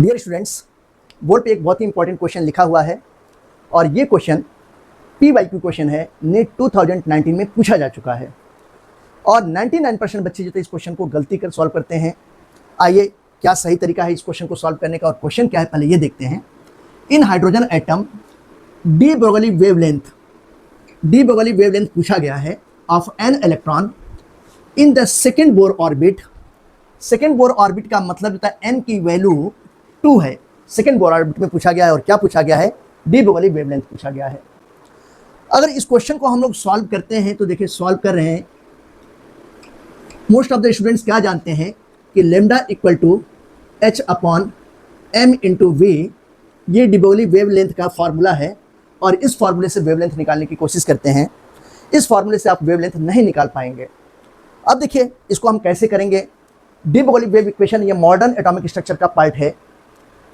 Dear students, board पे एक बहुत ही इंपॉर्टेंट क्वेश्चन लिखा हुआ है और ये क्वेश्चन PYQ क्वेश्चन है। नीट 2019 में पूछा जा चुका है और 99% बच्चे जो थे इस क्वेश्चन को गलती कर सॉल्व करते हैं। आइए, क्या सही तरीका है इस क्वेश्चन को सॉल्व करने का और क्वेश्चन क्या है पहले ये देखते हैं। In hydrogen atom de Broglie wavelength पूछा गया है of an electron in the second Bohr orbit. Second Bohr orbit का मतलब होता है एन की वैल्यू 2 है। सेकेंड बोर ऑर्बिट में पूछा गया है और क्या पूछा गया है, डी ब्रोगली वेवलेंथ पूछा गया है। अगर इस क्वेश्चन को हम लोग सॉल्व करते हैं तो देखिए सॉल्व कर रहे हैं। मोस्ट ऑफ द स्टूडेंट्स क्या जानते हैं कि lambda equal to H upon M into V, ये डी ब्रोगली वेवलेंथ का फॉर्मूला है और इस फॉर्मूले से वेवलेंथ निकालने की कोशिश करते हैं। इस फॉर्मूले से आप वेवलेंथ नहीं निकाल पाएंगे। अब देखिए इसको हम कैसे करेंगे। डी ब्रोगली वेव इक्वेशन ये मॉडर्न एटॉमिक स्ट्रक्चर का पार्ट है।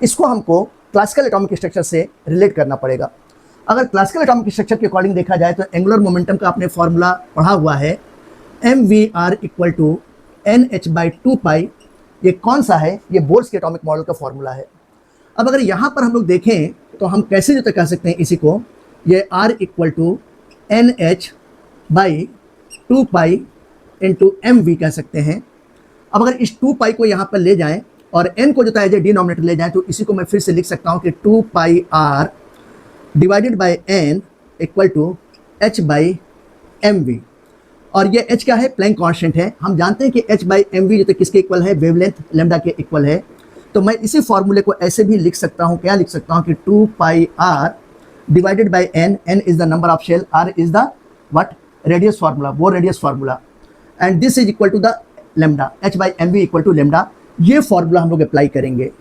इसको हमको क्लासिकल एटॉमिक स्ट्रक्चर से रिलेट करना पड़ेगा। अगर क्लासिकल एटॉमिक स्ट्रक्चर के अकॉर्डिंग देखा जाए तो एंगुलर मोमेंटम का आपने फॉर्मूला पढ़ा हुआ है, mvr इक्वल टू nh/2 पाई। ये कौन सा है, ये बोर्स के एटॉमिक मॉडल का फॉर्मूला है। अब अगर यहाँ पर हम लोग देखें तो हम कैसे जो तक कह सकते हैं इसी को, ये r equal to nh/2 pi into mv कह सकते हैं। अब अगर इस 2 पाई को यहाँ पर ले जाएं और n को जो है डिनोमिनेटर ले जाएं तो इसी को मैं फिर से लिख सकता हूँ कि 2 pi r divided by n equal to h/mv। और ये h क्या है, प्लैंक कांस्टेंट है। हम जानते हैं कि h/mv जो तो किसके इक्वल है, वेवलेंथ लैम्डा के इक्वल है। तो मैं इसी फॉर्मूले को ऐसे भी लिख सकता हूँ, क्या लिख सकता हूँ कि 2 pi r divided by n, n is the number of shell, r is the what, radius formula, वो radius formula, and this is equal to the lambda, h/mv equal to lambda. ये फॉर्मूला हम लोग apply करेंगे।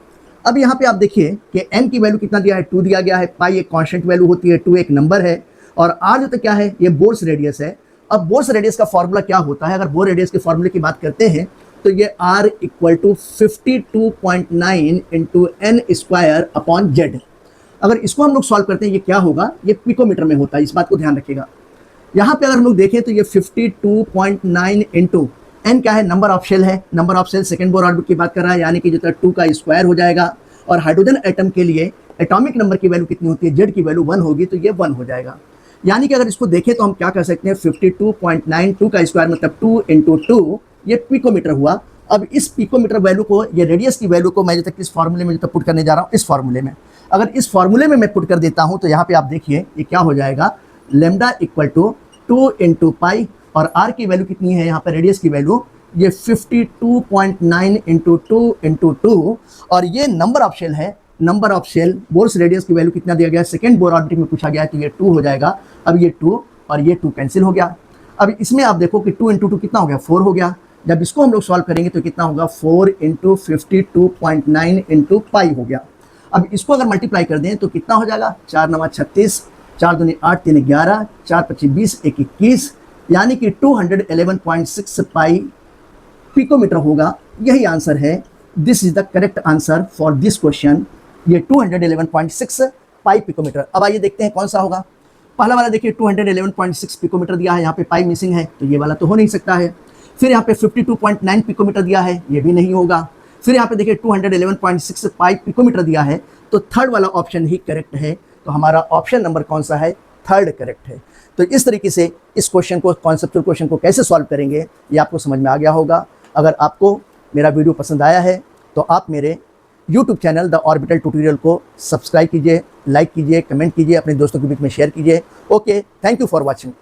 अब यहाँ पे आप देखिए कि n की वैल्यू कितना दिया है, 2 दिया गया है, पाई एक कांस्टेंट वैल्यू होती है, 2 एक नंबर है और r जो तो क्या है, ये बोर्स रेडियस है। अब बोर्स रेडियस का फॉर्मूला क्या होता है, अगर बोर रेडियस के फॉर्मूले की बात करते हैं तो ये r equal to 52.9 into N square upon Z. अगर इसको हम लोग सॉल्व करते हैं ये क्या होगा, ये पिकोमीटर में होता है, इस बात को ध्यान रखिएगा। यहाँ पे अगर हम लोग देखें तो ये 52.9 इंटू एन क्या है, नंबर ऑफ शेल है। Number of shell second Bohr orbit की बात कर रहा है, यानी कि जो 2 का स्क्वायर हो जाएगा। और हाइड्रोजन एटम के लिए एटॉमिक नंबर की वैल्यू कितनी होती है, जेड की वैल्यू 1 होगी, तो ये 1 हो जाएगा। यानी कि अगर इसको देखें तो हम क्या कर सकते हैं, 52.9, 2 का स्क्वायर मतलब 2 इंटू 2, ये पिकोमीटर हुआ। अब इस पिकोमीटर वैल्यू को, ये रेडियस की वैल्यू को मैं जो तक इस फॉर्मूले में जो तक पुट करने जा रहा हूँ, इस फॉर्मूले में अगर इस फॉर्मूले में मैं पुट कर देता हूँ तो यहाँ पे आप देखिए ये क्या हो जाएगा, lambda equal to 2 into pi, और आर की वैल्यू कितनी है यहाँ पर, रेडियस की वैल्यू ये 52.9 इंटू 2 इंटू 2, और ये नंबर ऑफ शेल है। Number of shell, Bohr's radius की वैल्यू कितना दिया गया है, सेकेंड बोर ऑर्बिट में पूछा गया है, तो ये 2 हो जाएगा। अब ये 2 और ये 2 कैंसिल हो गया। अब इसमें आप देखो कि 2 इंटू 2 कितना हो गया, 4 हो गया। जब इसको हम लोग सॉल्व करेंगे तो कितना होगा, 4 इंटू 52.9 इंटू पाई हो गया। अब इसको अगर मल्टीप्लाई कर दें तो कितना हो जाएगा, 4 9 36, 4 दूनी 8, 3 11, 4 25 20, 1 21, यानी कि 211.6 पाई पिकोमीटर होगा। यही आंसर है। This is the correct answer for this question, ये 211.6 पाई पिकोमीटर। अब आइए देखते हैं कौन सा होगा। पहला वाला देखिए 211.6 पिकोमीटर दिया है, यहाँ पे पाई मिसिंग है तो ये वाला तो हो नहीं सकता है। फिर यहाँ पे 52.9 पिकोमीटर दिया है, ये भी नहीं होगा। फिर यहाँ पे देखिए 211.6 पाई पिकोमीटर दिया है, तो थर्ड वाला ऑप्शन ही करेक्ट है। तो हमारा ऑप्शन नंबर कौन सा है, थर्ड करेक्ट है। तो इस तरीके से इस क्वेश्चन को, कॉन्सेप्चुअल क्वेश्चन को कैसे सॉल्व करेंगे ये आपको समझ में आ गया होगा। अगर आपको मेरा वीडियो पसंद आया है तो आप मेरे YouTube channel the orbital tutorial को सब्सक्राइब कीजिए, लाइक कीजिए, कमेंट कीजिए, अपने दोस्तों के बीच में शेयर कीजिए। Okay, thank you for watching.